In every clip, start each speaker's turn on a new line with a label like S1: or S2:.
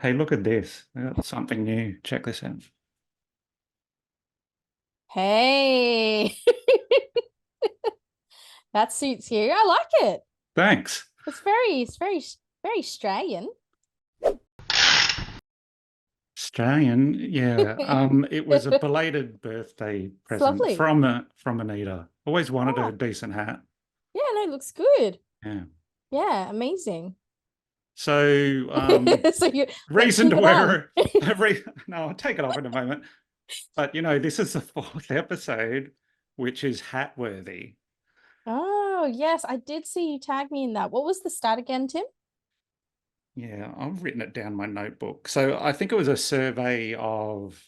S1: Hey, look at this. I got something new. Check this out.
S2: Hey, that suits you. I like it.
S1: Thanks.
S2: Very Australian.
S1: Australian, yeah. It was a belated birthday
S2: It's
S1: present
S2: lovely.
S1: from Anita. Always wanted a
S2: Oh,
S1: decent hat.
S2: yeah, no, it looks good.
S1: Yeah.
S2: Yeah, amazing.
S1: So,
S2: So you let's
S1: reason
S2: keep
S1: to
S2: it on.
S1: wear no, I'll take it off in a moment. But this is the fourth episode, which is hat worthy.
S2: Oh, yes, I did see you tag me in that. What was the stat again, Tim?
S1: Yeah, I've written it down in my notebook. So I think it was a survey of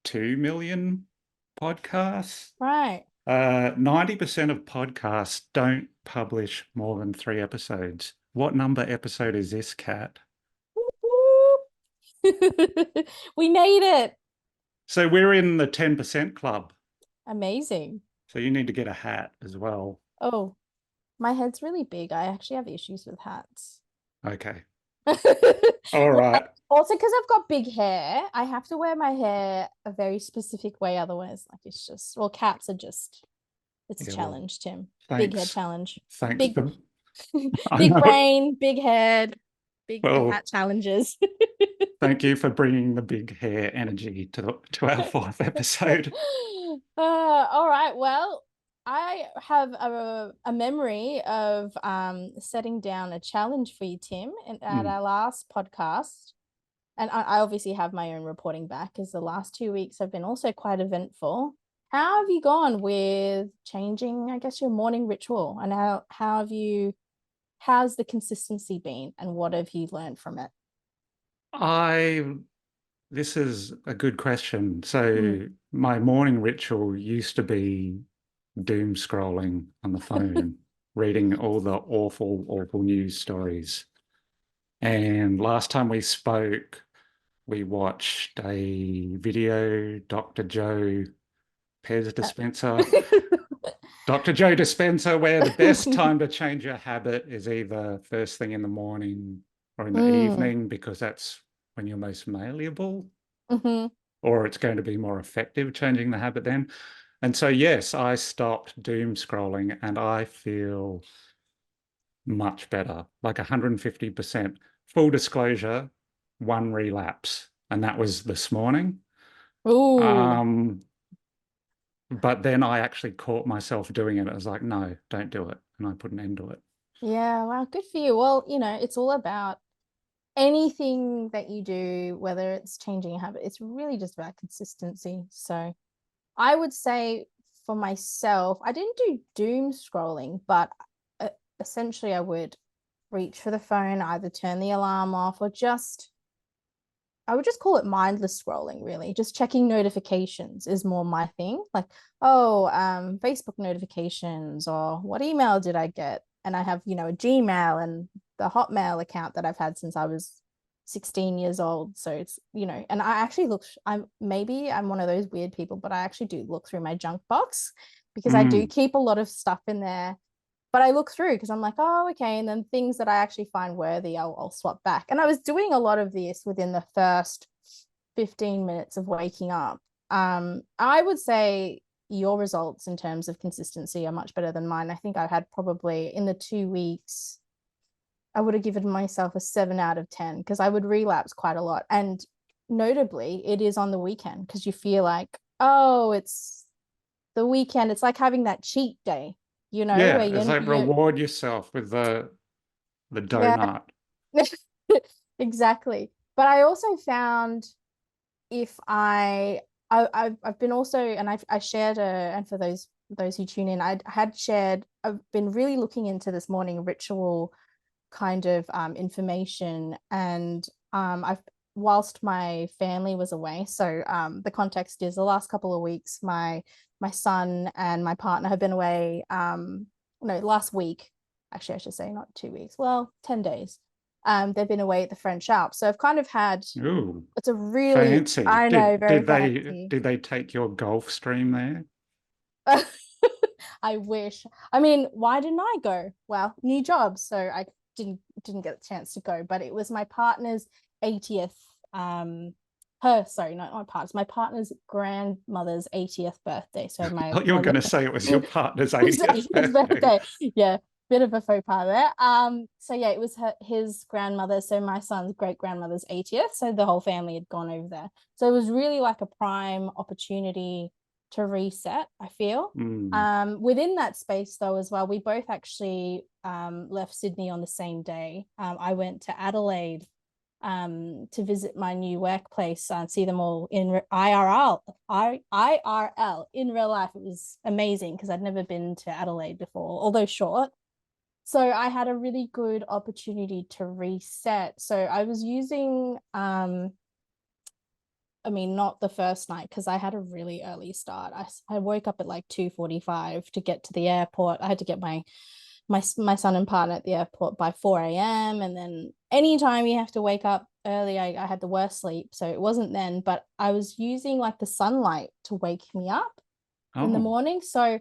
S1: 2 million podcasts.
S2: Right.
S1: 90% of podcasts don't publish more than 3 episodes. What number episode is this, Kat?
S2: We made it.
S1: So we're in the 10% club.
S2: Amazing.
S1: So you need to get a hat as well.
S2: Oh, my head's really big. I actually have issues with hats.
S1: Okay. All right.
S2: Also, because I've got big hair, I have to wear my hair a very specific way. Otherwise, like it's just, well, cats are just, it's a
S1: Yeah, well,
S2: challenge, Tim. Big head
S1: thanks.
S2: challenge.
S1: Thanks
S2: Big,
S1: for I
S2: big
S1: know.
S2: brain, big head, big
S1: Well,
S2: hat challenges.
S1: thank you for bringing the big hair energy to our fourth episode.
S2: All right. Well, I have a memory of setting down a challenge for you, Tim, at
S1: Hmm.
S2: our last podcast. And I obviously have my own reporting back because the last 2 weeks have been also quite eventful. How have you gone with changing, I guess, your morning ritual? And how's the consistency been and what have you learned from it?
S1: I This is a good question.
S2: Mm.
S1: So my morning ritual used to be doom scrolling on the phone, reading all the awful, awful news stories. And last time we spoke, we watched a video, Dr. Joe Pez dispenser. Dr. Joe Dispenza, where the best time to change your habit is either first thing in the morning or in the
S2: Mm.
S1: evening, because that's when you're most malleable,
S2: Hmm.
S1: or it's going to be more effective changing the habit then. And so, yes, I stopped doom scrolling and I feel much better, like 150%. Full disclosure, one relapse, and that was this morning.
S2: Ooh.
S1: Um, but then I actually caught myself doing it. I was like, no, don't do it. And I put an end to it.
S2: Yeah, well, good for you. Well, it's all about anything that you do, whether it's changing a habit, it's really just about consistency. So I would say for myself, I didn't do doom scrolling, but uh, essentially I would reach for the phone, either turn the alarm off or I would just call it mindless scrolling, really. Just checking notifications is more my thing. Like, oh, Facebook notifications, or what email did I get? And I have, a Gmail and the Hotmail account that I've had since I was 16 years old. So it's, and I actually I'm one of those weird people, but I actually do look through my junk box because I do
S1: Mm,
S2: keep a lot of stuff in there, but I look through because I'm like, oh, okay. And then things that I actually find worthy, I'll swap back. And I was doing a lot of this within the first 15 minutes of waking up. I would say your results in terms of consistency are much better than mine. I think I had probably in the 2 weeks, I would have given myself a 7 out of 10 because I would relapse quite a lot. And notably, it is on the weekend because you feel like, oh, it's the weekend. It's like having that cheat day, where
S1: yeah, it's
S2: you
S1: like
S2: you
S1: reward yourself with the
S2: yeah,
S1: donut.
S2: exactly. But I also found if I've been also, and I shared and for those who tune in, I had shared, I've been really looking into this morning ritual kind of information, and I've whilst my family was away. So the context is the last couple of weeks, my son and my partner have been away. No, last week, actually, I should say not 2 weeks. Well, 10 days. They've been away at the French Alps, so I've kind of had.
S1: Ooh,
S2: It's a really,
S1: fancy.
S2: I know,
S1: Did
S2: very
S1: did they
S2: fancy.
S1: did they take your Gulf Stream there?
S2: I wish. I mean, why didn't I go? Well, new job, so I didn't get a chance to go. But it was my partner's 80th, sorry, not my partner's, my partner's grandmother's 80th birthday. So
S1: I thought you were going to say it was your partner's 80th birthday.
S2: birthday. Yeah, bit of a faux pas there. So yeah, it was his grandmother, so my son's great grandmother's 80th. So the whole family had gone over there. So it was really like a prime opportunity to reset, I feel. Within that space though as well, we both actually left Sydney on the same day. I went to Adelaide to visit my new workplace and see them all in IRL in real life. It was amazing because I'd never been to Adelaide before, although short. So I had a really good opportunity to reset. So I was using I mean, not the first night because I had a really early start. I woke up at like 2:45 to get to the airport. I had to get my son and partner at the airport by 4 a.m. And then anytime you have to wake up early, I had the worst sleep. So it wasn't then, but I was using like the sunlight to wake me up in the morning. So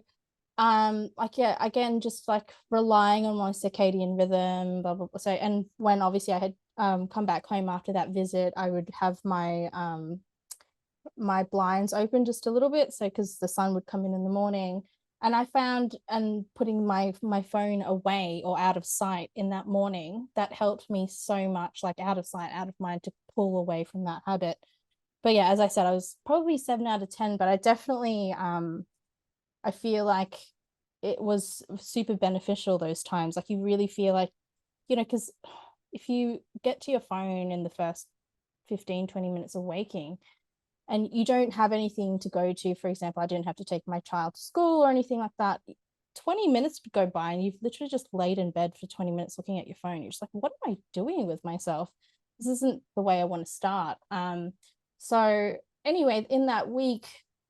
S2: like yeah, again, just like relying on my circadian rhythm, blah, blah, blah. So and when obviously I had come back home after that visit, I would have my blinds open just a little bit, so because the sun would come in the morning. And I found, and putting my phone away or out of sight in that morning, that helped me so much, like out of sight, out of mind, to pull away from that habit. But yeah, as I said, I was probably 7 out of 10, but I definitely I feel like it was super beneficial those times. Like you really feel like, because if you get to your phone in the first 15-20 minutes of waking and you don't have anything to go to, for example, I didn't have to take my child to school or anything like that, 20 minutes would go by and you've literally just laid in bed for 20 minutes looking at your phone. You're just like, what am I doing with myself? This isn't the way I want to start. So anyway, in that week,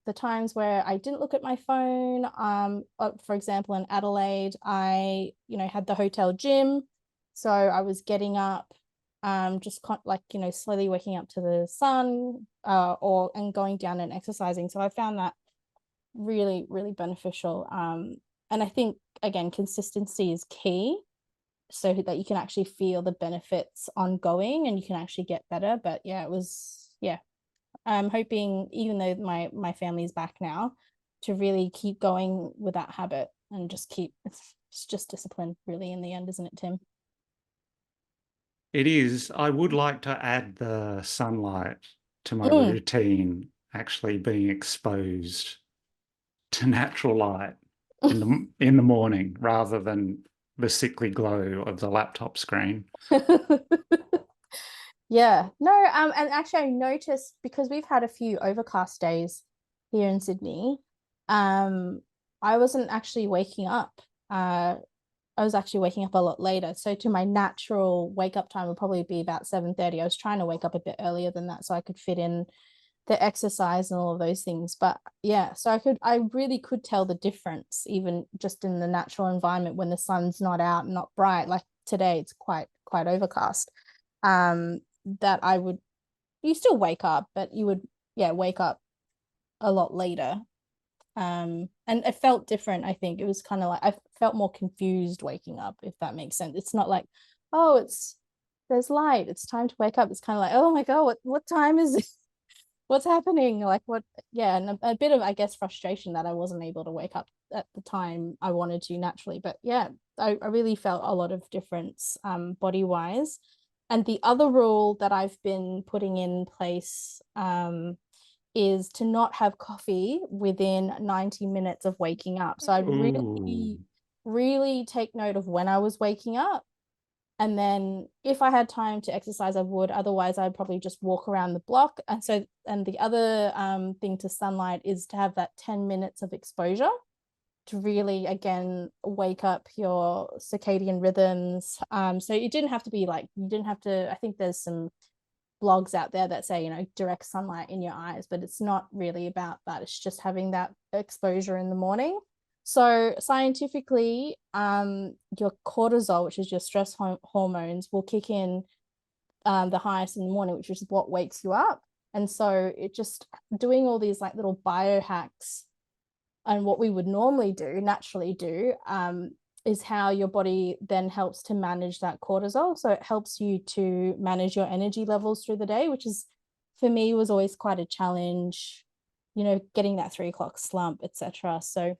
S2: the times where I didn't look at my phone, for example, in Adelaide, I, had the hotel gym. So I was getting up, just like, slowly waking up to the sun, and going down and exercising. So I found that really, really beneficial. And I think, again, consistency is key so that you can actually feel the benefits ongoing and you can actually get better. But yeah, it was, yeah. I'm hoping, even though my family's back now, to really keep going with that habit and just it's just discipline really in the end, isn't it, Tim?
S1: It is. I would like to add the sunlight to my routine, actually being exposed to natural light in the morning rather than the sickly glow of the laptop screen.
S2: Yeah, no, and actually I noticed, because we've had a few overcast days here in Sydney, I wasn't actually waking up. I was actually waking up a lot later. So to my natural wake up time would probably be about 7:30. I was trying to wake up a bit earlier than that so I could fit in the exercise and all of those things. But yeah, so I really could tell the difference even just in the natural environment when the sun's not out and not bright. Like today, it's quite overcast. That you still wake up, but you would, yeah, wake up a lot later. And it felt different. I think it was kind of like I felt more confused waking up, if that makes sense. It's not like, oh, there's light, it's time to wake up. It's kind of like, oh my god, what time is it? What's happening? Like what? Yeah, and a bit of, I guess, frustration that I wasn't able to wake up at the time I wanted to naturally. But yeah, I really felt a lot of difference body wise. And the other rule that I've been putting in place is to not have coffee within 90 minutes of waking up. So I'd really, really take note of when I was waking up. And then if I had time to exercise, I would. Otherwise, I'd probably just walk around the block. And the other thing to sunlight is to have that 10 minutes of exposure to really, again, wake up your circadian rhythms. So it didn't have to be like, you didn't have to, I think there's some blogs out there that say, direct sunlight in your eyes, but it's not really about that. It's just having that exposure in the morning. So scientifically, your cortisol, which is your stress hormones, will kick in the highest in the morning, which is what wakes you up. And so it just doing all these like little biohacks and what we would normally do, naturally do, is how your body then helps to manage that cortisol. So it helps you to manage your energy levels through the day, which is, for me, was always quite a challenge, getting that 3 o'clock slump, etc. So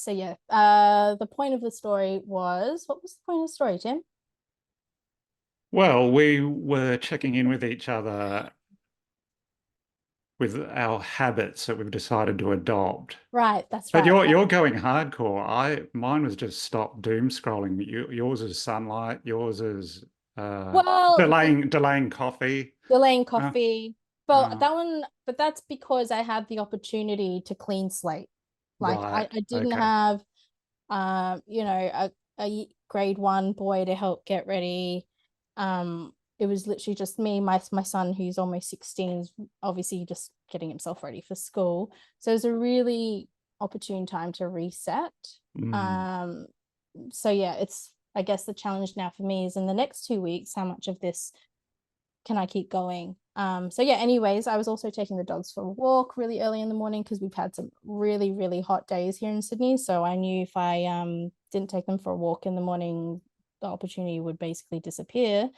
S2: yeah, the point of the story was, what was the point of the story, Tim?
S1: Well, we were checking in with each other with our habits that we've decided to adopt.
S2: Right, that's
S1: But
S2: right.
S1: you're going hardcore. Mine was just stop doom scrolling. Yours is sunlight. Yours is
S2: Well,
S1: delaying coffee.
S2: delaying
S1: Uh,
S2: coffee. But
S1: uh,
S2: that one, but that's because I had the opportunity to clean slate. Like
S1: right.
S2: I didn't
S1: Okay.
S2: have a grade one boy to help get ready. It was literally just me, my son who's almost 16, is obviously just getting himself ready for school. So it was a really opportune time to reset.
S1: Mm.
S2: Um, so yeah, it's, I guess the challenge now for me is in the next 2 weeks, how much of this can I keep going? So yeah, anyways, I was also taking the dogs for a walk really early in the morning because we've had some really, really hot days here in Sydney. So I knew if I didn't take them for a walk in the morning, the opportunity would basically disappear.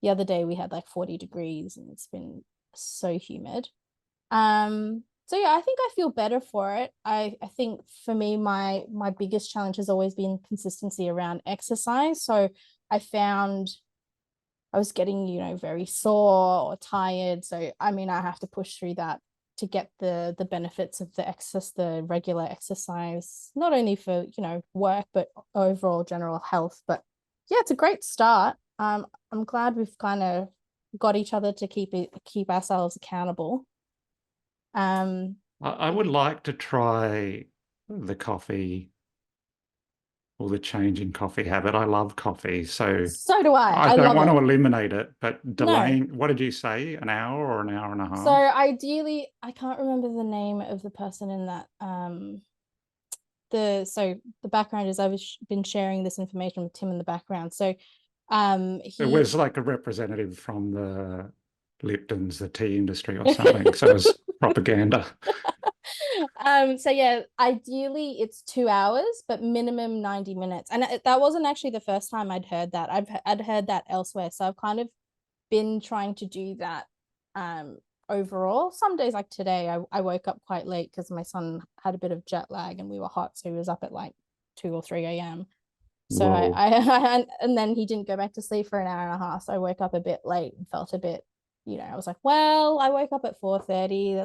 S2: The other day we had like 40 degrees and it's been so humid. So yeah, I think I feel better for it. I think for me, my biggest challenge has always been consistency around exercise. So I found I was getting, very sore or tired. So I mean, I have to push through that to get the benefits of the regular exercise, not only for, work, but overall general health. But yeah, it's a great start. I'm glad we've kind of got each other to keep ourselves accountable. Um,
S1: I would like to try the coffee or the change in coffee habit. I love coffee, so
S2: so do I.
S1: I
S2: I
S1: don't
S2: love
S1: want
S2: it.
S1: to eliminate it, but
S2: No.
S1: delaying, what did you say? An hour or an hour and a
S2: So
S1: half?
S2: ideally, I can't remember the name of the person in that the background is I've been sharing this information with Tim in the background. So
S1: It
S2: he
S1: was like a representative from the Lipton's, the tea industry or something. So it was propaganda.
S2: so yeah, ideally it's 2 hours, but minimum 90 minutes. And that wasn't actually the first time I'd heard that. I'd heard that elsewhere. So I've kind of been trying to do that um overall. Some days like today, I woke up quite late because my son had a bit of jet lag and we were hot, so he was up at like 2 or 3 a.m. So
S1: Whoa.
S2: and then he didn't go back to sleep for an hour and a half. So I woke up a bit late and felt a bit, I was like, well, I woke up at 4:30.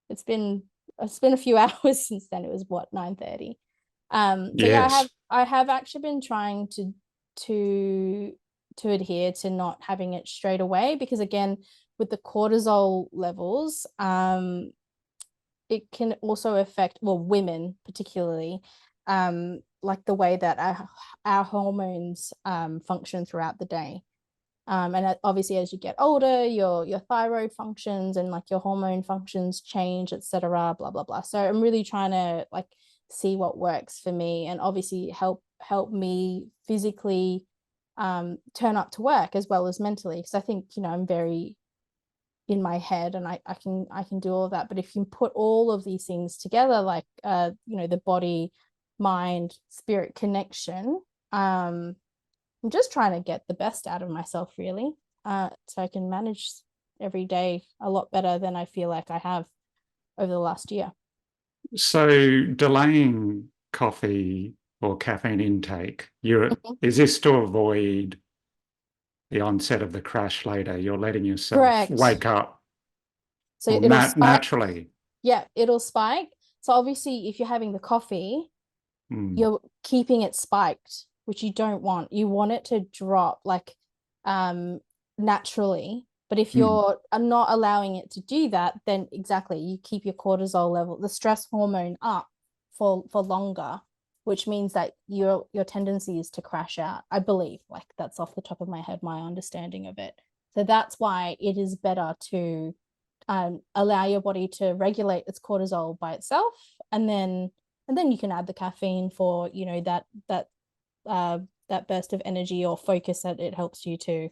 S2: It's been it's been a few hours since then. It was what, 9:30. So yeah,
S1: Yes.
S2: I have actually been trying to to adhere to not having it straight away because again, with the cortisol levels, it can also affect, well, women particularly, like the way that our hormones function throughout the day. And obviously, as you get older, your thyroid functions and like your hormone functions change, etc. Blah blah blah. So I'm really trying to like see what works for me, and obviously help me physically turn up to work as well as mentally. Because I think I'm very in my head, and I can do all of that. But if you put all of these things together, like the body, mind, spirit connection, I'm just trying to get the best out of myself, really, so I can manage every day a lot better than I feel like I have over the last year.
S1: So delaying coffee or caffeine intake,
S2: Mhm.
S1: is this to avoid the onset of the crash later? You're letting yourself
S2: Correct.
S1: wake up
S2: So
S1: or
S2: it'll spike.
S1: naturally.
S2: Yeah, it'll spike. So obviously, if you're having the coffee,
S1: Mm,
S2: you're keeping it spiked, which you don't want. You want it to drop like um naturally. But if
S1: mm.
S2: you're not allowing it to do that, then exactly you keep your cortisol level, the stress hormone up for longer, which means that your tendency is to crash out. I believe, like that's off the top of my head, my understanding of it. So that's why it is better to allow your body to regulate its cortisol by itself, and then you can add the caffeine for uh, that burst of energy or focus that it helps you to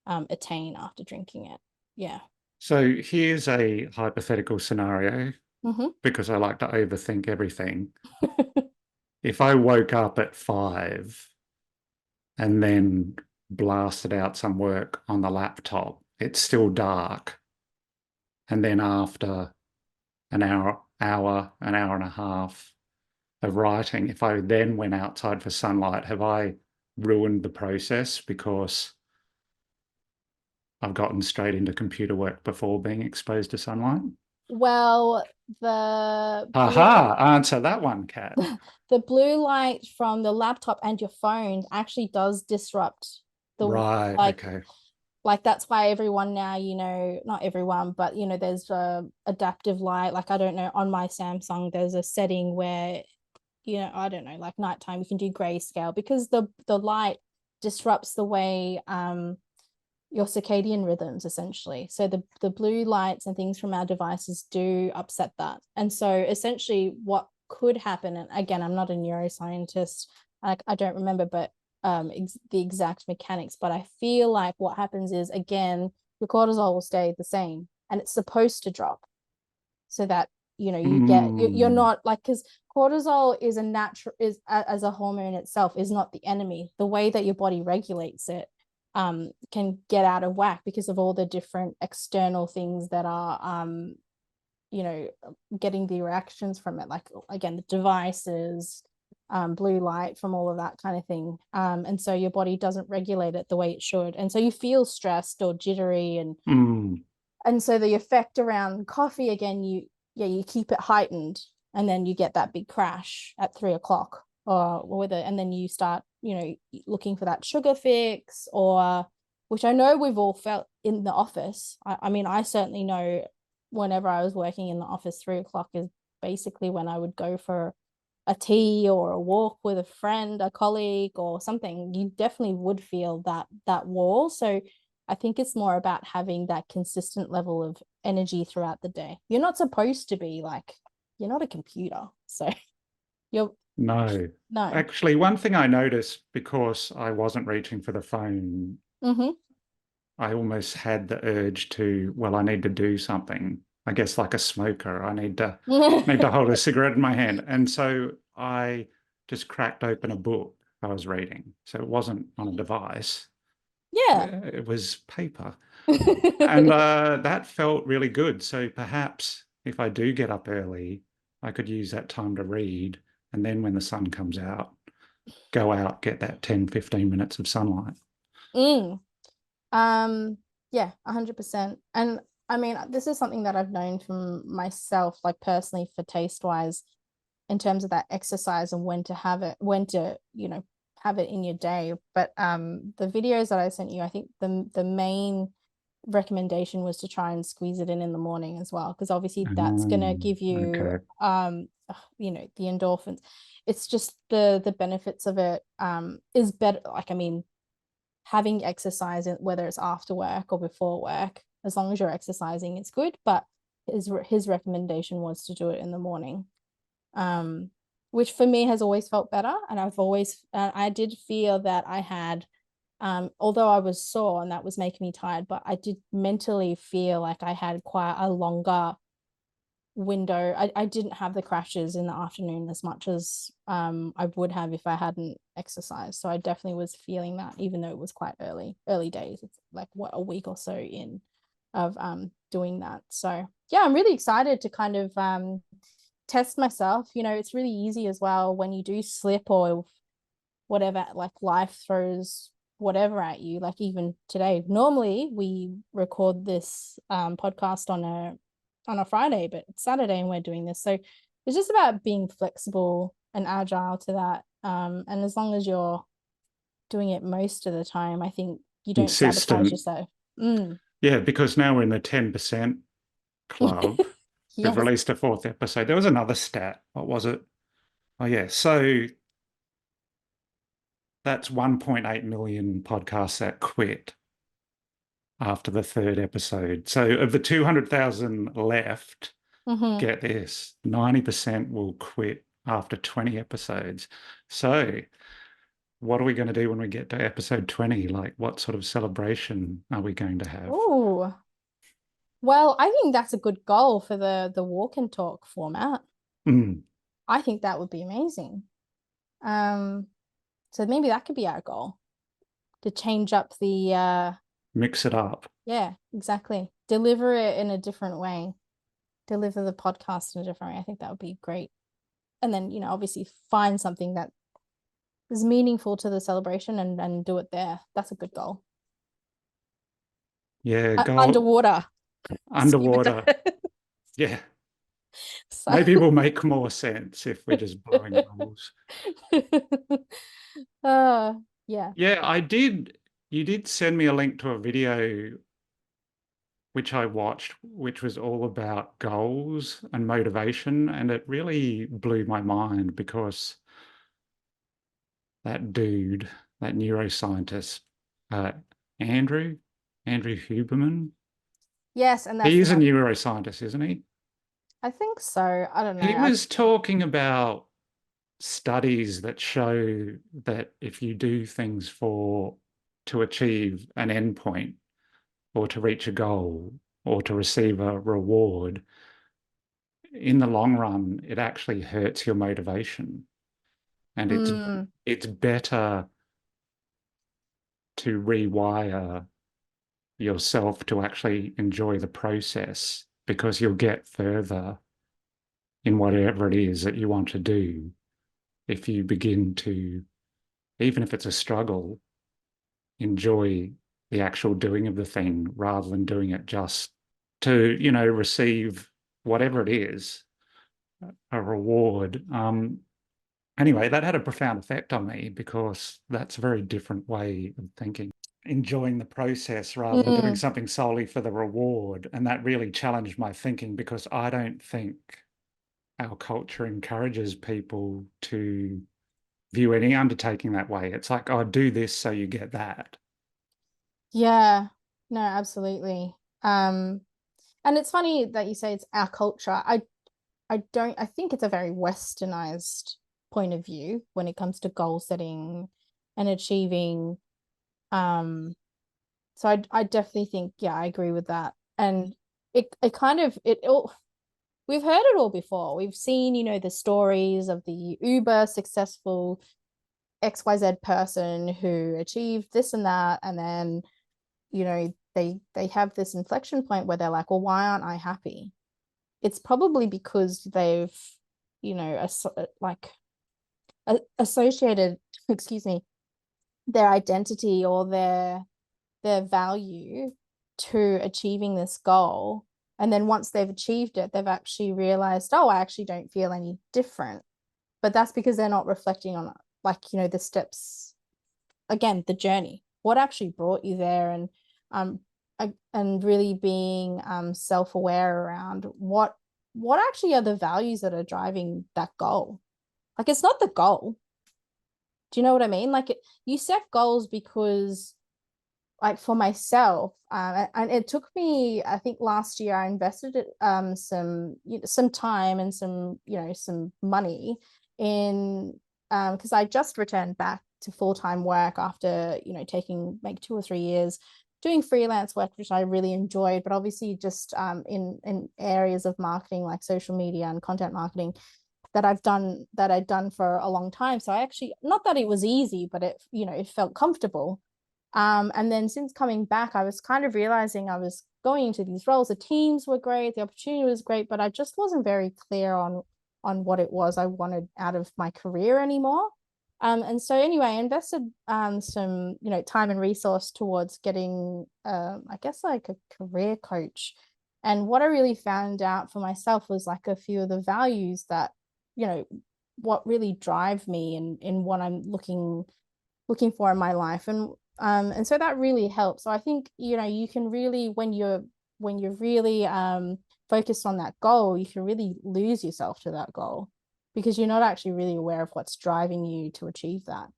S2: attain after drinking it. Yeah.
S1: So here's a hypothetical scenario
S2: Mm-hmm.
S1: because I like to overthink everything. if I woke up at 5 and then blasted out some work on the laptop, it's still dark. And then after an hour and a half of writing, if I then went outside for sunlight, have I ruined the process because I've gotten straight into computer work before being exposed to sunlight?
S2: Well, the
S1: Aha, answer that one, Kat.
S2: the blue light from the laptop and your phone actually does disrupt the
S1: Right,
S2: like
S1: okay.
S2: like that's why everyone now, not everyone, but there's a adaptive light. Like I don't know, on my Samsung there's a setting where I don't know, like nighttime you can do grayscale because the light disrupts the way your circadian rhythms essentially. So the blue lights and things from our devices do upset that. And so essentially what could happen, and again, I'm not a neuroscientist, I don't remember, but the exact mechanics, but I feel like what happens is, again, your cortisol will stay the same and it's supposed to drop so that you're not like, because cortisol is a natural, is as a hormone itself, is not the enemy. The way that your body regulates it can get out of whack because of all the different external things that are getting the reactions from it, like again the devices, blue light from all of that kind of thing, and so your body doesn't regulate it the way it should, and so you feel stressed or jittery, and so the effect around coffee, again, you keep it heightened, and then you get that big crash at 3 o'clock, and then you start looking for that sugar fix, or which I know we've all felt in the office. I mean, I certainly know whenever I was working in the office, 3 o'clock is basically when I would go for a tea or a walk with a friend, a colleague, or something. You definitely would feel that wall. So I think it's more about having that consistent level of energy throughout the day. You're not supposed to be like, you're not a computer. So you're
S1: No.
S2: no.
S1: Actually, one thing I noticed because I wasn't reaching for the phone,
S2: Mm-hmm.
S1: I almost had the urge to, well, I need to do something. I guess like a smoker, I need to hold a cigarette in my hand. And so I just cracked open a book I was reading. So it wasn't on a device.
S2: Yeah.
S1: It was paper. And that felt really good. So perhaps if I do get up early, I could use that time to read. And then when the sun comes out, go out, get that 10, 15 minutes of sunlight.
S2: Mm. Yeah, 100%. And I mean, this is something that I've known from myself, like personally, for taste wise, in terms of that exercise and when to have it, when to, have it in your day. But the videos that I sent you, I think the main recommendation was to try and squeeze it in the morning as well, because obviously that's gonna give you
S1: Okay.
S2: the endorphins. It's just the benefits of it is better. Like, I mean, having exercise, whether it's after work or before work, as long as you're exercising, it's good. But his recommendation was to do it in the morning, um, which for me has always felt better. And I did feel that I had, although I was sore and that was making me tired, but I did mentally feel like I had quite a longer window. I didn't have the crashes in the afternoon as much as I would have if I hadn't exercised. So I definitely was feeling that, even though it was quite early days. It's like what, a week or so in of doing that. So yeah, I'm really excited to kind of test myself. It's really easy as well when you do slip or whatever, like life throws whatever at you. Like even today, normally we record this podcast on a Friday, but it's Saturday and we're doing this. So it's just about being flexible and agile to that. And as long as you're doing it most of the time, I think you don't sabotage
S1: Consistent.
S2: yourself. Mm.
S1: Yeah, because now we're in the 10% club. We've
S2: Yes.
S1: released a fourth episode. There was another stat. What was it? Oh, yeah. So that's 1.8 million podcasts that quit after the third episode. So of the 200,000 left,
S2: Mm-hmm.
S1: get this, 90% will quit after 20 episodes. So what are we going to do when we get to episode 20? Like, what sort of celebration are we going to have?
S2: Oh, well, I think that's a good goal for the walk and talk format.
S1: Mm.
S2: I think that would be amazing. So maybe that could be our goal, to change up the
S1: Mix it up.
S2: yeah, exactly. Deliver it in a different way. Deliver the podcast in a different way. I think that would be great. And then, obviously find something that is meaningful to the celebration and do it there. That's a good goal.
S1: Yeah,
S2: Underwater. Scuba
S1: underwater.
S2: dive.
S1: Yeah.
S2: So
S1: Maybe we'll make more sense if we're just blowing bubbles.
S2: uh yeah.
S1: Yeah, you did send me a link to a video which I watched, which was all about goals and motivation. And it really blew my mind because that dude, that neuroscientist, uh, Andrew, Andrew Huberman,
S2: Yes, and that's
S1: he is a
S2: another.
S1: neuroscientist, isn't he?
S2: I think so. I don't know.
S1: He was talking about studies that show that if you do things to achieve an endpoint or to reach a goal or to receive a reward, in the long run, it actually hurts your motivation. And
S2: Mm,
S1: it's better to rewire yourself to actually enjoy the process because you'll get further in whatever it is that you want to do if you begin to, even if it's a struggle, enjoy the actual doing of the thing rather than doing it just to, receive whatever it is, a reward. Anyway, that had a profound effect on me because that's a very different way of thinking. Enjoying the process rather than doing
S2: mm.
S1: something solely for the reward. And that really challenged my thinking because I don't think our culture encourages people to view any undertaking that way. It's like, oh, do this so you get that.
S2: Yeah. No, absolutely. And it's funny that you say it's our culture. I think it's a very westernized point of view when it comes to goal setting and achieving. So I definitely think, yeah, I agree with that. And it kind of it all we've heard it all before. We've seen, the stories of the uber successful XYZ person who achieved this and that, and then, they have this inflection point where they're like, well, why aren't I happy? It's probably because they've, like associated, excuse me, their identity or their value to achieving this goal. And then once they've achieved it, they've actually realized, oh, I actually don't feel any different. But that's because they're not reflecting on, like, the steps, again, the journey, what actually brought you there, um and really being self-aware around what actually are the values that are driving that goal. Like, it's not the goal. Do you know what I mean? Like, you set goals because, like, for myself, and it took me, I think last year I invested some time and some money in, because I just returned back to full-time work after taking like 2 or 3 years doing freelance work, which I really enjoyed, but obviously just in areas of marketing like social media and content marketing that I'd done for a long time. So I actually, not that it was easy, but it felt comfortable. And then since coming back, I was kind of realizing I was going into these roles. The teams were great, the opportunity was great, but I just wasn't very clear on what it was I wanted out of my career anymore. And so anyway, I invested some time and resource towards getting I guess like a career coach. And what I really found out for myself was like a few of the values that, you know, what really drive me in what I'm looking for in my life. And so that really helps. So I think, you can really, when you're really focused on that goal, you can really lose yourself to that goal because you're not actually really aware of what's driving you to achieve that.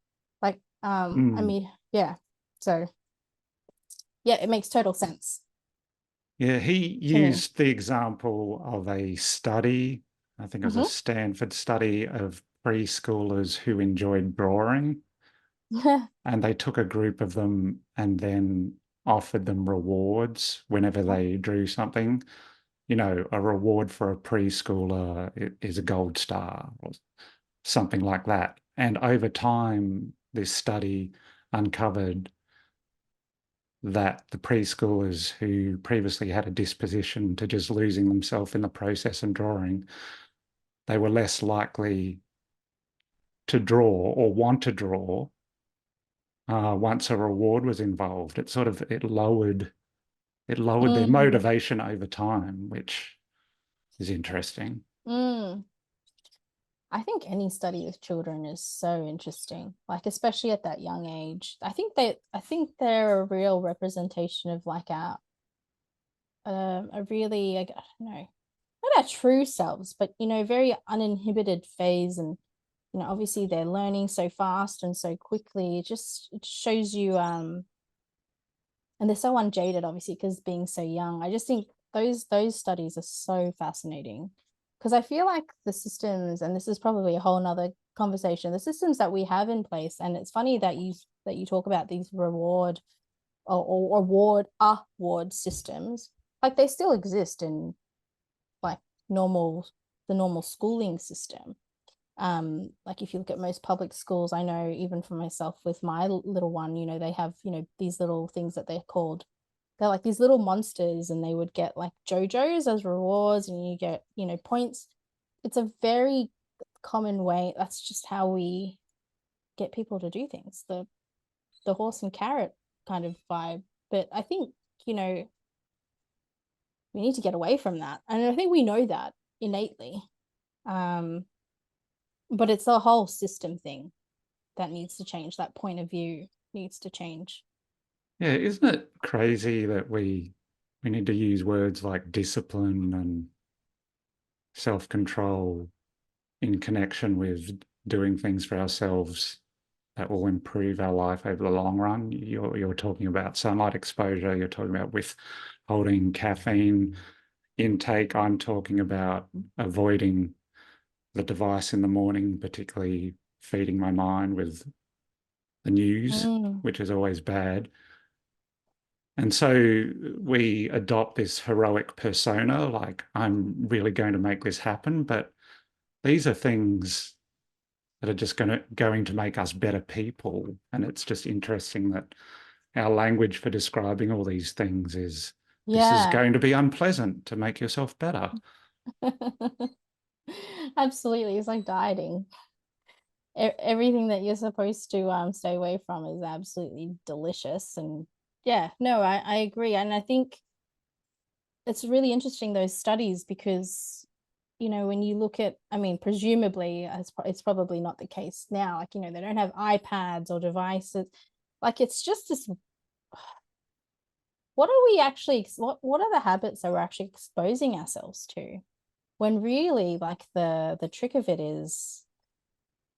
S2: Like, I mean, yeah. So yeah, it makes total sense
S1: Yeah, he
S2: to me.
S1: used the example of a study, I think it was a
S2: Mm-hmm.
S1: Stanford study of preschoolers who enjoyed drawing.
S2: Yeah.
S1: And they took a group of them and then offered them rewards whenever they drew something. A reward for a preschooler is a gold star or something like that. And over time, this study uncovered that the preschoolers who previously had a disposition to just losing themselves in the process and drawing, they were less likely to draw or want to draw once a reward was involved. It lowered their
S2: Mm,
S1: motivation over time, which is interesting.
S2: mm. I think any study with children is so interesting, like especially at that young age. I think they're a real representation of like our a really, I don't know, not our true selves, but very uninhibited phase. And obviously they're learning so fast and so quickly. It shows you and they're so unjaded, obviously, because being so young. I just think those studies are so fascinating, because I feel like the systems, and this is probably a whole nother conversation, the systems that we have in place. And it's funny that you talk about these or award systems, like they still exist in like the normal schooling system. Like if you look at most public schools, I know even for myself with my little one, they have these little things that they're like these little monsters, and they would get like JoJo's as rewards, and you get points. It's a very common way. That's just how we get people to do things, the horse and carrot kind of vibe. But I think you know we need to get away from that, and I think we know that innately. um but it's a whole system thing that needs to change. That point of view needs to change.
S1: Yeah, isn't it crazy that we need to use words like discipline and self-control in connection with doing things for ourselves that will improve our life over the long run? You're talking about sunlight exposure, you're talking about withholding caffeine intake. I'm talking about avoiding the device in the morning, particularly feeding my mind with the news,
S2: Mm.
S1: which is always bad. And so we adopt this heroic persona, like I'm really going to make this happen. But these are things that are just going to make us better people. And it's just interesting that our language for describing all these things is this is
S2: Yeah.
S1: going to be unpleasant to make yourself better.
S2: Absolutely, it's like dieting. Everything that you're supposed to stay away from is absolutely delicious. And yeah, no, I agree. And I think it's really interesting, those studies, because when you look at, I mean, presumably it's probably not the case now, like they don't have iPads or devices. Like it's just this, what are we actually, what are the habits that we're actually exposing ourselves to, when really like the trick of it is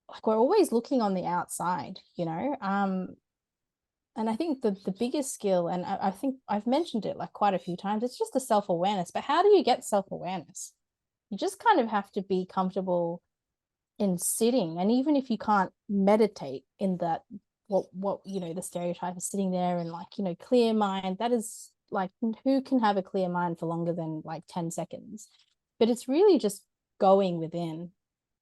S2: like we're always looking on the outside. And I think the biggest skill, and I think I've mentioned it like quite a few times, it's just the self-awareness. But how do you get self-awareness? You just kind of have to be comfortable in sitting. And even if you can't meditate in that, what the stereotype of sitting there and like clear mind, that is like, who can have a clear mind for longer than like 10 seconds? But it's really just going within.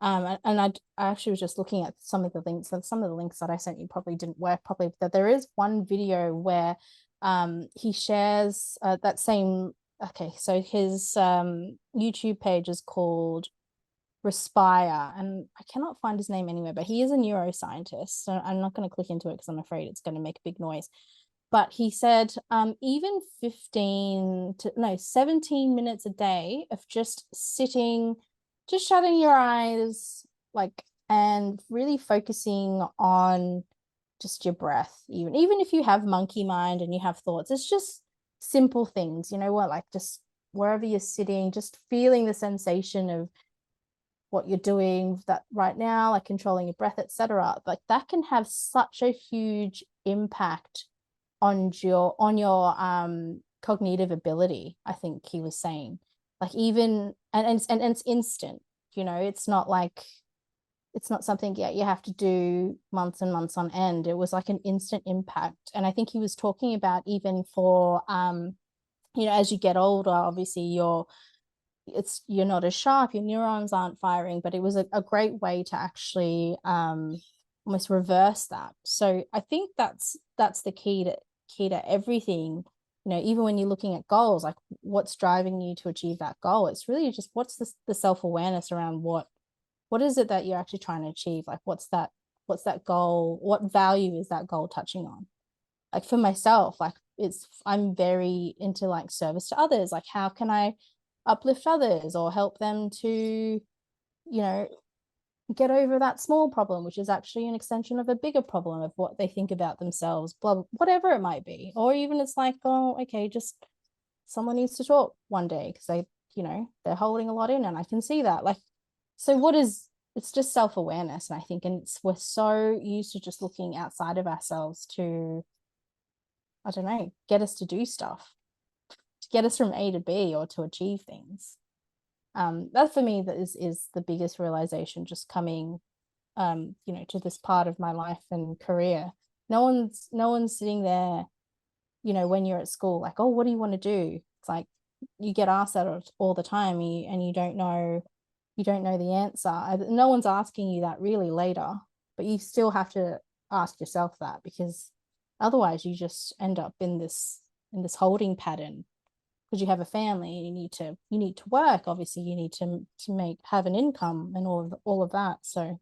S2: And I actually was just looking at some of the links, and some of the links that I sent you probably didn't work properly. That there is one video where he shares that same. Okay, so his YouTube page is called Respire, and I cannot find his name anywhere, but he is a neuroscientist. So I'm not going to click into it because I'm afraid it's going to make a big noise. But he said even 17 minutes a day of just sitting, just shutting your eyes, like, and really focusing on just your breath. Even if you have monkey mind and you have thoughts, it's just simple things. You know what? Like just wherever you're sitting, just feeling the sensation of what you're doing that right now, like controlling your breath, etc. Like that can have such a huge impact on your cognitive ability. I think he was saying, like, even and it's instant. It's not like, it's not something, yeah, you have to do months and months on end. It was like an instant impact. And I think he was talking about even for as you get older, obviously you're not as sharp, your neurons aren't firing, but it was a great way to actually almost reverse that. So I think that's the key to everything. Even when you're looking at goals, like what's driving you to achieve that goal, it's really just what's the self-awareness around what is it that you're actually trying to achieve. Like what's that goal, what value is that goal touching on? Like for myself, like I'm very into like service to others. Like how can I uplift others or help them to get over that small problem, which is actually an extension of a bigger problem of what they think about themselves, blah, whatever it might be. Or even it's like, oh, okay, just someone needs to talk one day because they're holding a lot in, and I can see that. Like, so it's just self-awareness. And I think, and we're so used to just looking outside of ourselves to, I don't know, get us to do stuff, to get us from A to B or to achieve things. That for me, that is the biggest realization, just coming to this part of my life and career. No one's sitting there, when you're at school, like, oh, what do you want to do? It's like you get asked that all the time, and you don't know the answer. No one's asking you that really later, but you still have to ask yourself that, because otherwise you just end up in this holding pattern, because you have a family, you need to work, obviously you need to have an income and all of that. So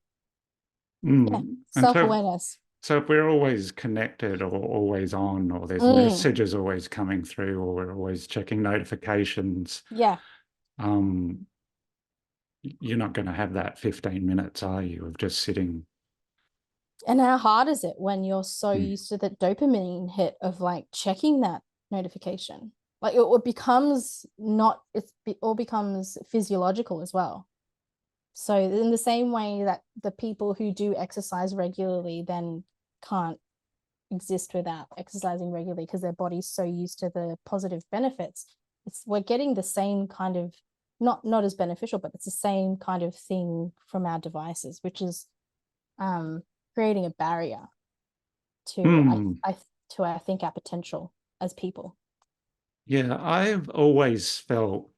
S2: yeah,
S1: And so,
S2: self-awareness.
S1: so if we're always connected or always on, or there's
S2: Mm,
S1: messages always coming through, or we're always checking notifications,
S2: yeah.
S1: um, you're not going to have that 15 minutes, are you, of just sitting?
S2: And how hard is it when you're so
S1: Mm.
S2: used to the dopamine hit of like checking that notification? Like it becomes not, it all becomes physiological as well. So in the same way that the people who do exercise regularly then can't exist without exercising regularly because their body's so used to the positive benefits, we're getting the same kind of, not as beneficial, but it's the same kind of thing from our devices, which is um creating a barrier to
S1: Mm.
S2: I think our potential as people.
S1: Yeah, I've always felt,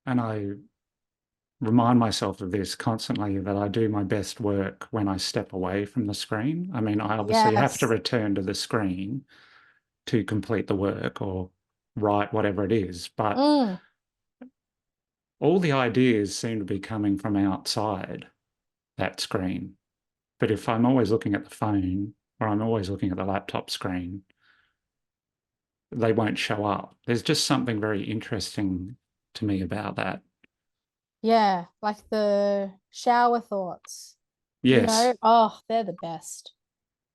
S1: and I remind myself of this constantly, that I do my best work when I step away from the screen. I mean, I obviously have to
S2: Yes.
S1: return to the screen to complete the work or write whatever it is, but
S2: Mm.
S1: all the ideas seem to be coming from outside that screen. But if I'm always looking at the phone or I'm always looking at the laptop screen, they won't show up. There's just something very interesting to me about that.
S2: Yeah, like the shower thoughts,
S1: Yes.
S2: oh, they're the best.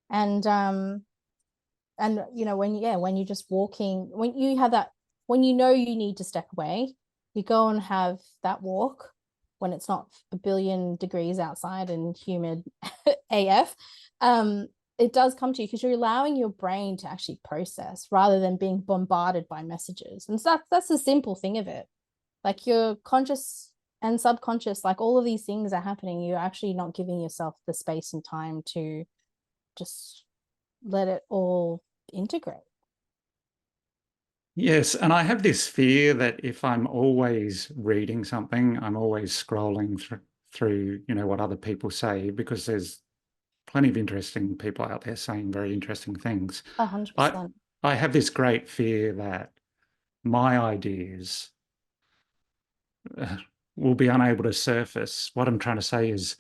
S2: And when you're just walking, when you have that, when you need to step away, you go and have that walk when it's not a billion degrees outside and humid AF. It does come to you because you're allowing your brain to actually process rather than being bombarded by messages. And so that's the simple thing of it. Like your conscious and subconscious, like all of these things are happening, you're actually not giving yourself the space and time to just let it all integrate.
S1: Yes, and I have this fear that if I'm always reading something, I'm always scrolling through, what other people say, because there's plenty of interesting people out there saying very interesting things.
S2: A hundred
S1: I
S2: percent.
S1: I have this great fear that my ideas uh, will be unable to surface. What I'm trying to say is,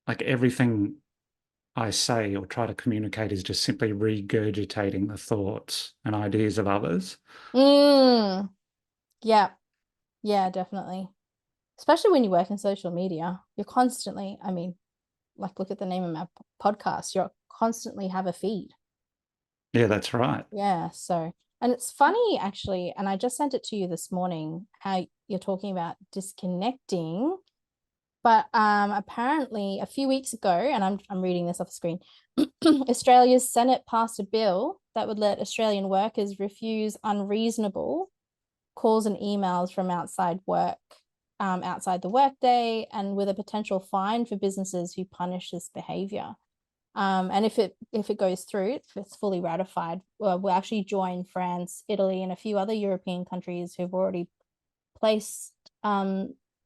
S1: like, everything I say or try to communicate is just simply regurgitating the thoughts and ideas of others.
S2: Mm, yeah, yeah, definitely. Especially when you work in social media, you're constantly, I mean, like look at the name of my podcast, you're constantly have a feed.
S1: Yeah, that's right.
S2: Yeah, so, and it's funny actually, and I just sent it to you this morning, how you're talking about disconnecting. But apparently, a few weeks ago, and I'm reading this off the screen, Australia's Senate passed a bill that would let Australian workers refuse unreasonable calls and emails from outside the workday, and with a potential fine for businesses who punish this behaviour. And if it goes through, if it's fully ratified, we'll actually join France, Italy, and a few other European countries who've already placed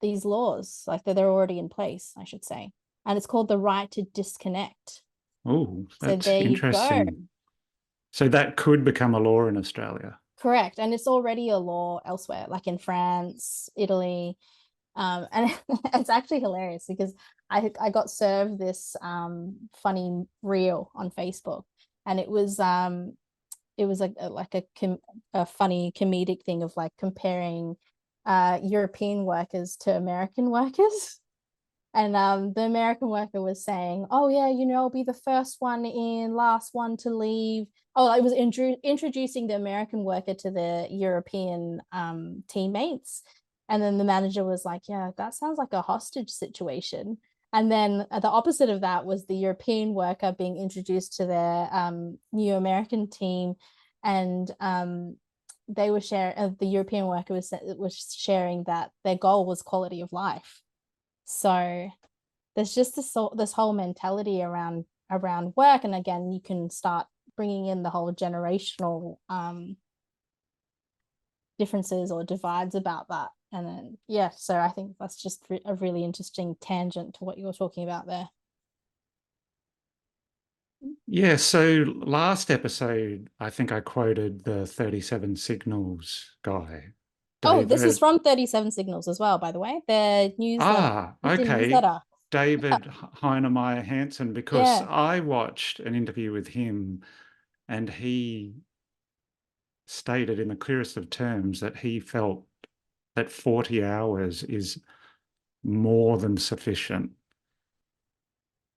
S2: these laws, like they're already in place, I should say. And it's called the right to disconnect.
S1: Oh,
S2: So
S1: that's
S2: there you go.
S1: interesting. So that could become a law in Australia.
S2: Correct. And it's already a law elsewhere, like in France, Italy. And it's actually hilarious because I got served this funny reel on Facebook, and it was a funny comedic thing of like comparing European workers to American workers. And the American worker was saying, "Oh yeah, I'll be the first one in, last one to leave." Oh, it was introducing the American worker to the European teammates, and then the manager was like, "Yeah, that sounds like a hostage situation." And then the opposite of that was the European worker being introduced to their new American team, and they were sharing. The European worker was sharing that their goal was quality of life. So there's just this whole mentality around work, and again, you can start bringing in the whole generational differences or divides about that. And then so I think that's just a really interesting tangent to what you're talking about there.
S1: Yeah, so last episode, I think I quoted the 37 Signals guy,
S2: Oh, this is
S1: David.
S2: from 37 Signals as well, by the way. Their newsletter, LinkedIn
S1: Okay.
S2: newsletter.
S1: David Heinemeier Hansen, because
S2: Yeah.
S1: I watched an interview with him and he stated in the clearest of terms that he felt that 40 hours is more than sufficient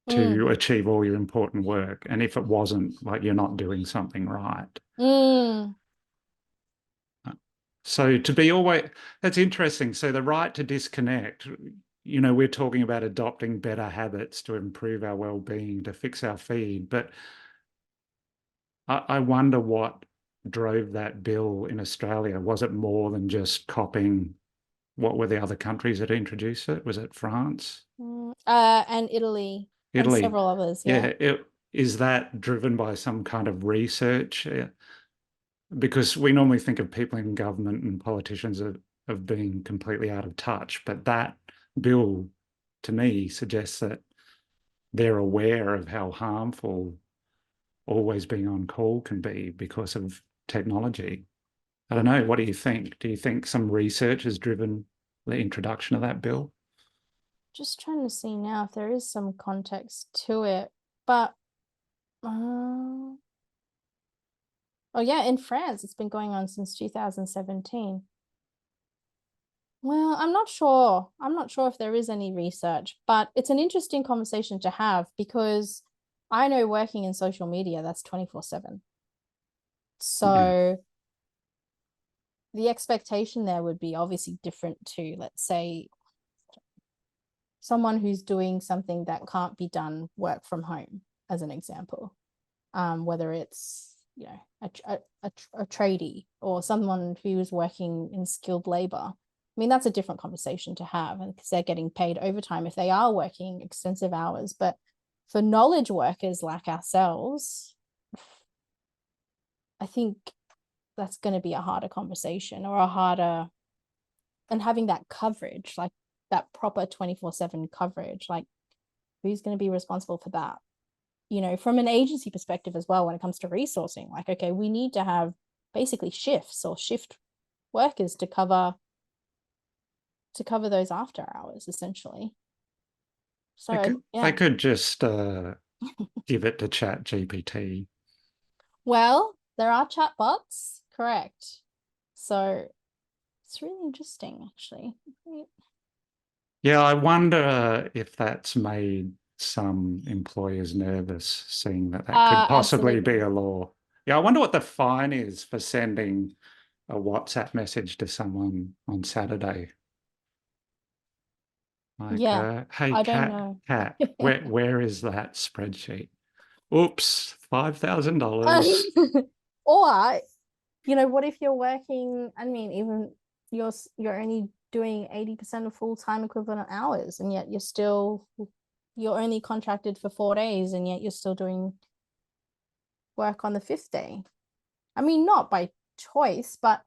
S2: Mm.
S1: to achieve all your important work. And if it wasn't, like, you're not doing something right.
S2: Mm.
S1: So to be always, that's interesting. So the right to disconnect, we're talking about adopting better habits to improve our well-being, to fix our feed. But I wonder what drove that bill in Australia. Was it more than just copying? What were the other countries that introduced it? Was it France?
S2: And Italy and
S1: Italy?
S2: several others. Yeah.
S1: Yeah. Is that driven by some kind of research? Because we normally think of people in government and politicians of being completely out of touch, but that bill, to me, suggests that they're aware of how harmful always being on call can be because of technology. I don't know. What do you think? Do you think some research has driven the introduction of that bill?
S2: Just trying to see now if there is some context to it. But oh yeah, in France, it's been going on since 2017. Well, I'm not sure. I'm not sure if there is any research, but it's an interesting conversation to have because I know working in social media, that's 24/7.
S1: Yeah.
S2: So the expectation there would be obviously different to, let's say, someone who's doing something that can't be done work from home, as an example. Whether it's a tradie or someone who's working in skilled labor. I mean, that's a different conversation to have because they're getting paid overtime if they are working extensive hours. But for knowledge workers like ourselves, I think that's going to be a harder conversation or a harder, and having that coverage, like that proper 24/7 coverage, like who's going to be responsible for that? From an agency perspective as well, when it comes to resourcing, like, okay, we need to have basically shifts or shift workers to cover those after hours, essentially. So
S1: They
S2: yeah.
S1: could just give it to Chat GPT.
S2: Well, there are chatbots, correct. So it's really interesting, actually.
S1: Yeah, I wonder if that's made some employers nervous, seeing that could possibly be
S2: Absolutely.
S1: a law. Yeah, I wonder what the fine is for sending a WhatsApp message to someone on Saturday. Like,
S2: Yeah,
S1: hey,
S2: I don't
S1: cat,
S2: know.
S1: cat, where is that spreadsheet? Oops, $5,000.
S2: Or, what if you're working, I mean, even you're only doing 80% of full-time equivalent hours, and yet you're only contracted for 4 days, and yet you're still doing work on the fifth day. I mean, not by choice, but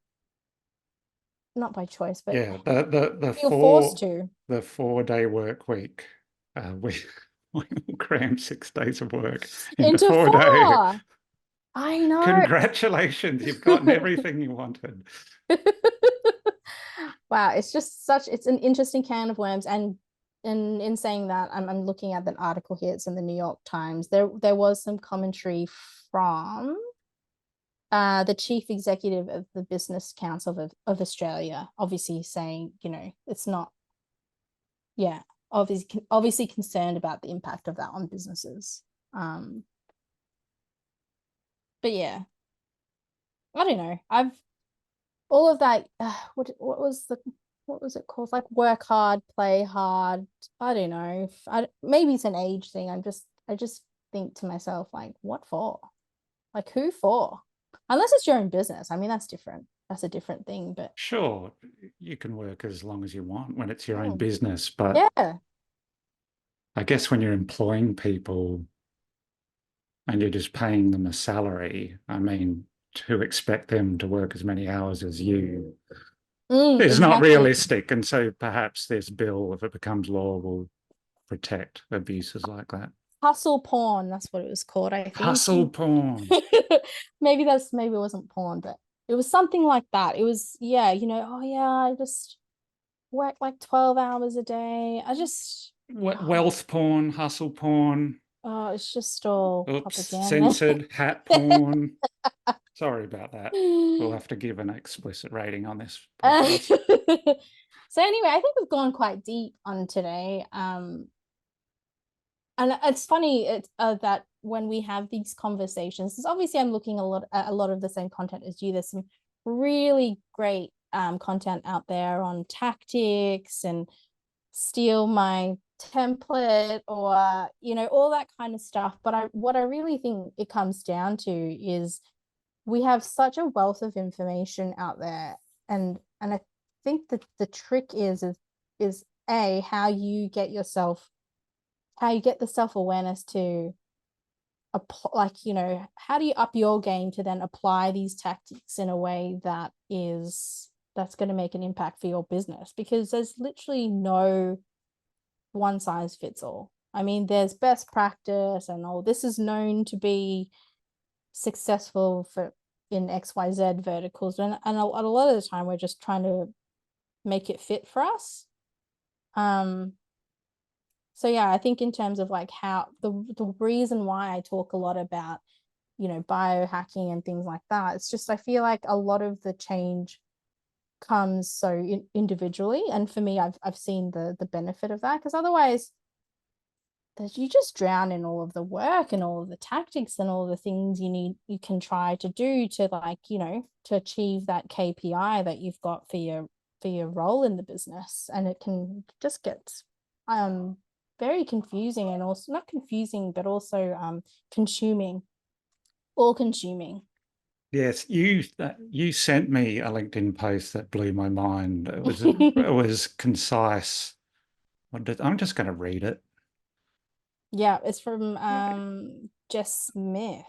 S2: not by choice, but
S1: Yeah, the
S2: feel forced to.
S1: the 4 day work week. We we all crammed 6 days of work into
S2: Into
S1: 4 day.
S2: 4. I know.
S1: Congratulations, you've gotten everything you wanted.
S2: Wow, it's just it's an interesting can of worms. And in saying that, I'm looking at that article here. It's in the New York Times. There was some commentary from the chief executive of the Business Council of Australia, obviously saying, it's not, yeah, obviously concerned about the impact of that on businesses. But yeah, I don't know. I've all of that. What was it called? Like work hard, play hard. I don't know. Maybe it's an age thing. I just think to myself, like, what for? Like, who for? Unless it's your own business. I mean, that's different. That's a different thing. But
S1: Sure, you can work as long as you want when it's your own
S2: mm,
S1: business, but
S2: yeah,
S1: I guess when you're employing people and you're just paying them a salary, I mean, to expect them to work as many hours as you is not
S2: exactly.
S1: realistic. And so perhaps this bill, if it becomes law, will protect abuses like that.
S2: Hustle porn. That's what it was called, I think.
S1: Hustle porn.
S2: Maybe it wasn't porn, but it was something like that. It was, yeah, oh yeah, I just work like 12 hours a day. I just
S1: Wealth porn, hustle porn.
S2: oh, it's just all
S1: Oops,
S2: propaganda.
S1: censored, hat porn. Sorry about that. We'll have to give an explicit rating on this podcast.
S2: So anyway, I think we've gone quite deep on today. And it's funny that when we have these conversations, because obviously I'm looking at a lot of the same content as you. There's some really great content out there on tactics and steal my template, or all that kind of stuff. But what I really think it comes down to is we have such a wealth of information out there, and I think that the trick is a how you get the self-awareness to how do you up your game to then apply these tactics in a way that's going to make an impact for your business, because there's literally no one size fits all. I mean, there's best practice and this is known to be successful for in XYZ verticals, and a lot of the time we're just trying to make it fit for us. So yeah, I think in terms of like how the reason why I talk a lot about biohacking and things like that, it's just I feel like a lot of the change comes so individually, and for me I've seen the benefit of that, because otherwise you just drown in all of the work and all of the tactics and all the things you can try to do to to achieve that KPI that you've got for your role in the business, and it can just get very confusing, and also not confusing but also consuming, all consuming.
S1: Yes, you sent me a LinkedIn post that blew my mind. It was concise. I'm just going to read it.
S2: Yeah, it's from Jess Smith.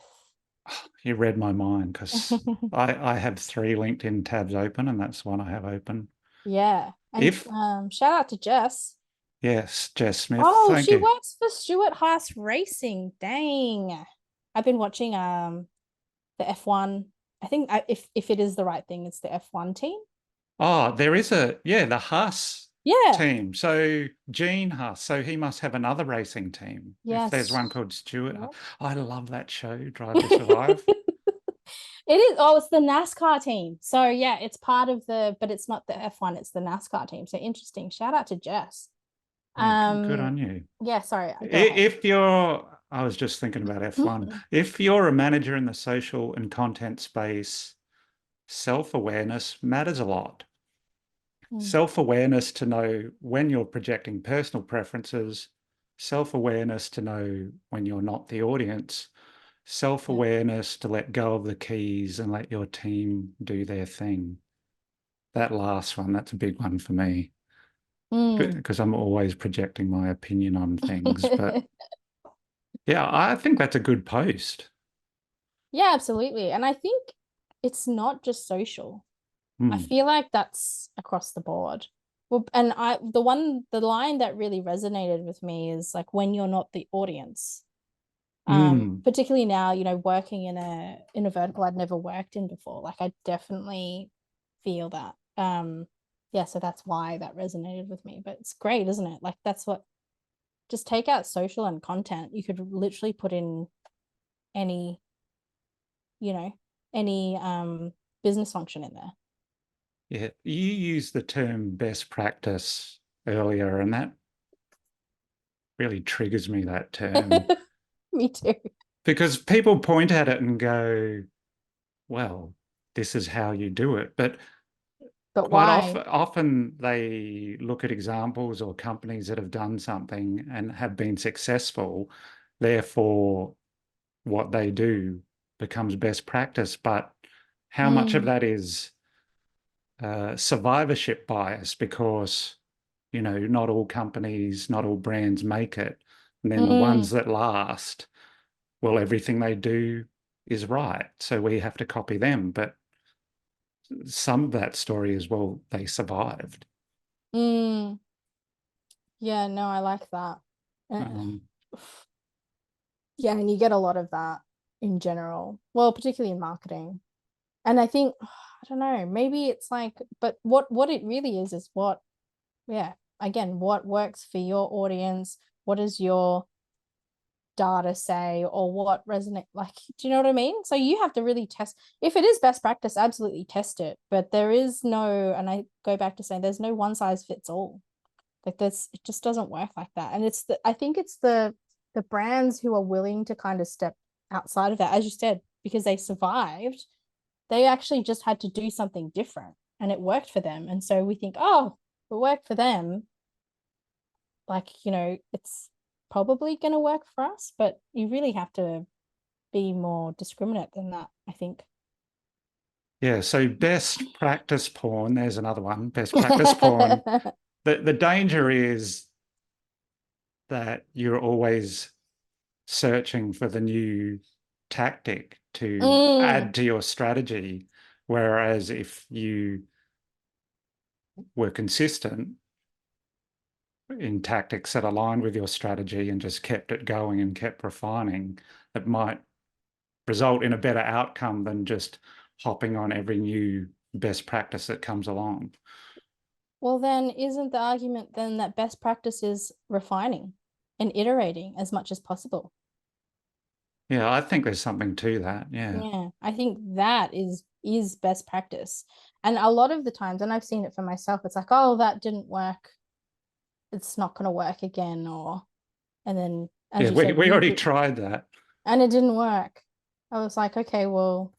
S1: You read my mind because I have 3 LinkedIn tabs open, and that's one I have open.
S2: Yeah, and
S1: If
S2: shout out to Jess.
S1: Yes, Jess Smith,
S2: Oh,
S1: thank
S2: she
S1: you.
S2: works for Stuart Haas Racing. Dang. I've been watching the F1. I think if it is the right thing, it's the F1 team.
S1: Oh, the Haas
S2: Yeah.
S1: team. So Gene Haas. So he must have another racing team. If there's one
S2: Yes.
S1: called Stuart.
S2: Yeah.
S1: I love that show, Drive to Survive.
S2: It is. Oh, it's the NASCAR team. So yeah, it's part of but it's not the F1, it's the NASCAR team. So interesting. Shout out to Jess.
S1: Yeah, good on you.
S2: Yeah, sorry, go ahead.
S1: If you're, I was just thinking about F1. If you're a manager in the social and content space, self-awareness matters a lot. Self-awareness to know when you're projecting personal preferences, self-awareness to know when you're not the audience, self-awareness to let go of the keys and let your team do their thing. That last one, that's a big one for me because I'm always projecting my opinion on things. But yeah, I think that's a good post.
S2: Yeah, absolutely. And I think it's not just social. I
S1: Mm.
S2: feel like that's across the board. Well, and the line that really resonated with me is like when you're not the audience.
S1: Mm.
S2: Particularly now, working in a vertical I'd never worked in before. Like I definitely feel that. Yeah, so that's why that resonated with me. But it's great, isn't it? Like that's what just take out social and content. You could literally put in any, you know, any business function in there.
S1: Yeah, you used the term best practice earlier, and that really triggers me, that term,
S2: Me too.
S1: because people point at it and go, well, this is how you do it. But
S2: But
S1: quite
S2: why?
S1: often they look at examples or companies that have done something and have been successful. Therefore, what they do becomes best practice. But how much of
S2: Mm,
S1: that is survivorship bias? Because, not all companies, not all brands make it. And then the
S2: mm,
S1: ones that last, well, everything they do is right. So we have to copy them. But some of that story is, well, they survived.
S2: mm. Yeah, no, I like that. Uh,
S1: Um,
S2: yeah, and you get a lot of that in general. Well, particularly in marketing. And I think I don't know, maybe it's like, but what it really is what, yeah, again, what works for your audience? What does your data say, or what resonate, like, do you know what I mean? So you have to really test. If it is best practice, absolutely test it, but there is no, and I go back to saying there's no one size fits all. Like this, it just doesn't work like that. And I think it's the brands who are willing to kind of step outside of that, as you said, because they survived. They actually just had to do something different and it worked for them. And so we think, oh, it worked for them. Like, it's probably going to work for us, but you really have to be more discriminate than that, I think.
S1: yeah, so best practice porn, there's another one, best practice porn. The danger is that you're always searching for the new tactic to
S2: Mm,
S1: add to your strategy. Whereas if you were consistent in tactics that aligned with your strategy and just kept it going and kept refining, it might result in a better outcome than just hopping on every new best practice that comes along.
S2: well, then isn't the argument then that best practice is refining and iterating as much as possible?
S1: Yeah, I think there's something to that. Yeah.
S2: Yeah, I think that is best practice. And a lot of the times, and I've seen it for myself, it's like, oh, that didn't work. It's not going to work again. And then, as
S1: Yeah,
S2: you
S1: we,
S2: said,
S1: we already tried that.
S2: and it didn't work. I was like, okay, well,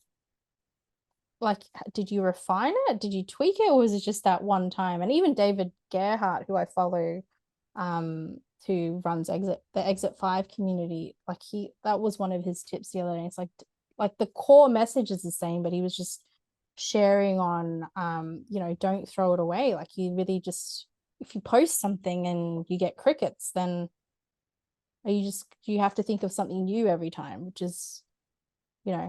S2: like, did you refine it? Did you tweak it? Or was it just that one time? And even David Gerhardt, who I follow, who runs the Exit 5 community, like that was one of his tips the other day. It's like the core message is the same, but he was just sharing on, don't throw it away. Like you really just, if you post something and you get crickets, then you have to think of something new every time, which is,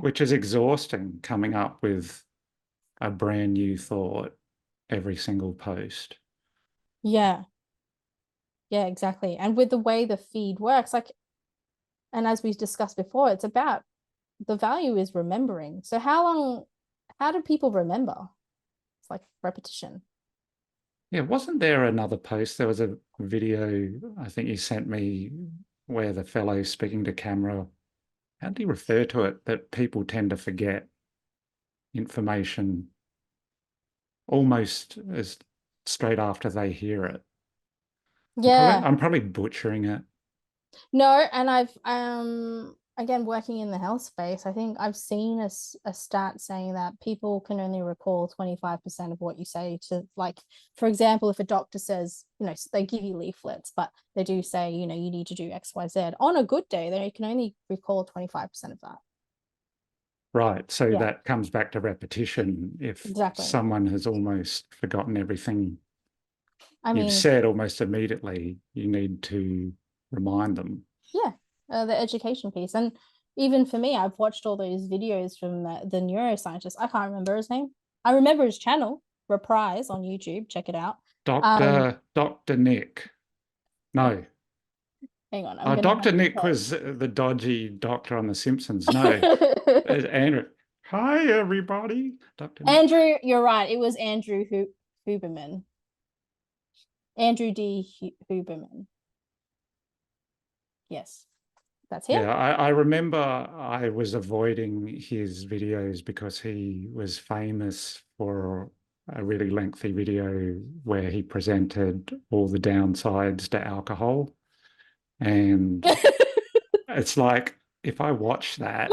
S1: Which is exhausting, coming up with a brand new thought every single post.
S2: yeah. Yeah, exactly. And with the way the feed works, like, and as we discussed before, it's about the value is remembering. So how do people remember? It's like repetition.
S1: Yeah, wasn't there another post? There was a video I think you sent me where the fellow speaking to camera, how do you refer to it? That people tend to forget information almost as straight after they hear it.
S2: Yeah.
S1: I'm probably butchering it.
S2: No, and I've again working in the health space, I think I've seen a stat saying that people can only recall 25% of what you say to, like, for example, if a doctor says, they give you leaflets, but they do say, you need to do XYZ. On a good day, they can only recall 25% of that.
S1: Right. So
S2: Yeah,
S1: that comes back to repetition. If
S2: exactly.
S1: someone has almost forgotten everything
S2: I
S1: you've
S2: mean,
S1: said almost immediately, you need to remind them.
S2: yeah, the education piece. And even for me, I've watched all those videos from the neuroscientist. I can't remember his name. I remember his channel, Reprise on YouTube. Check it out.
S1: Dr. Nick. No.
S2: Hang on, I'm
S1: Oh,
S2: gonna have
S1: Dr.
S2: to
S1: Nick was the dodgy doctor on The Simpsons. No.
S2: check.
S1: Andrew. Hi, everybody. Dr. Nick.
S2: Andrew, you're right. It was Andrew Huberman. Andrew D. Huberman. Yes, that's him.
S1: Yeah, I remember I was avoiding his videos because he was famous for a really lengthy video where he presented all the downsides to alcohol. And it's like, if I watch that,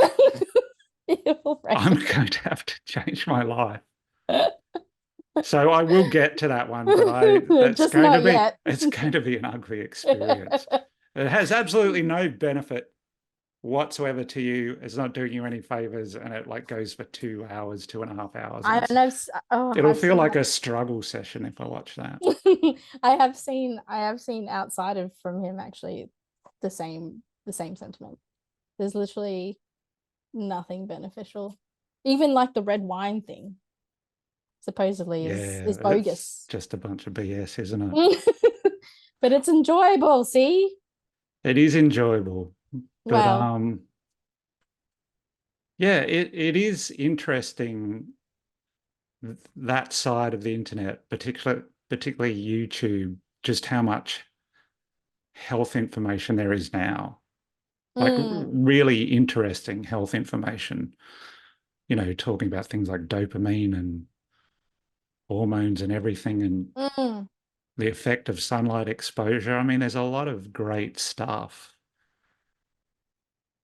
S1: I'm going to have to change my life. So I will get to that one, but that's
S2: Just
S1: going to
S2: not
S1: be
S2: yet.
S1: it's going to be an ugly experience. It has absolutely no benefit whatsoever to you. It's not doing you any favors, and it like goes for 2 hours, 2.5 hours.
S2: I know.
S1: It'll
S2: I've
S1: feel
S2: seen
S1: like a struggle session if I watch that.
S2: I have seen outside of from him actually the same sentiment. There's literally nothing beneficial. Even like the red wine thing supposedly
S1: Yeah,
S2: is
S1: it's
S2: bogus.
S1: just a bunch of BS, isn't it?
S2: But it's enjoyable, see?
S1: It is enjoyable. But
S2: Well,
S1: yeah, it is interesting that side of the internet, particularly YouTube, just how much health information there is now. Like really interesting health information, talking about things like dopamine and hormones and everything and the effect of sunlight exposure. I mean, there's a lot of great stuff.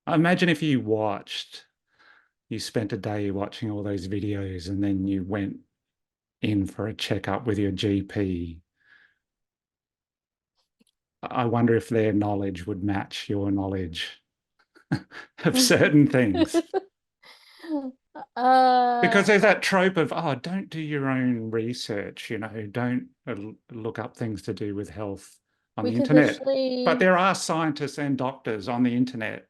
S1: I imagine if you spent a day watching all those videos and then you went in for a checkup with your GP. I wonder if their knowledge would match your knowledge of certain things. Because there's that trope of, oh, don't do your own research, don't look up things to do with health on
S2: we
S1: the
S2: could
S1: internet. But
S2: literally,
S1: there are scientists and doctors on the internet,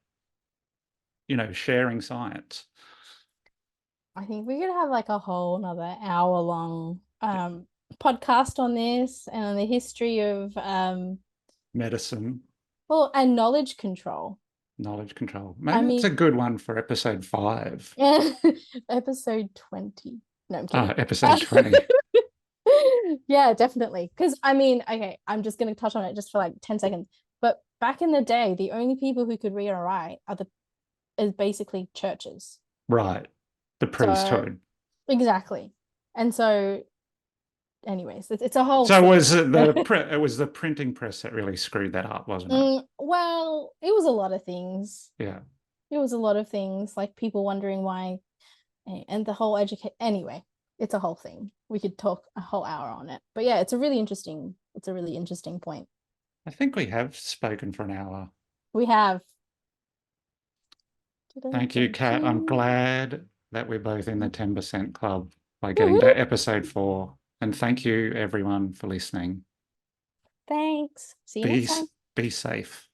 S1: sharing science.
S2: I think we could have like a whole another hour long podcast on this and on the history of
S1: Medicine,
S2: well, and knowledge control.
S1: knowledge control.
S2: I
S1: Maybe that's
S2: mean,
S1: a good one for episode 5.
S2: episode 20. No, I'm kidding.
S1: Episode 20.
S2: Yeah, definitely. Because I mean, okay, I'm just gonna touch on it just for like 10 seconds. But back in the day, the only people who could read and write is basically churches.
S1: Right. The
S2: So
S1: priesthood.
S2: exactly. And so, anyways, it's a whole
S1: So
S2: thing.
S1: it was the printing press that really screwed that up, wasn't it?
S2: Well, it was a lot of things.
S1: Yeah.
S2: It was a lot of things, like people wondering why, and the whole educate. Anyway, it's a whole thing. We could talk a whole hour on it. But yeah, it's a really interesting point.
S1: I think we have spoken for an hour.
S2: We have.
S1: Thank you, Kat. I'm glad that we're both in the 10% club by getting
S2: Woohoo!
S1: to episode 4. And thank you, everyone, for listening.
S2: Thanks. See you
S1: Be
S2: next time.
S1: be safe.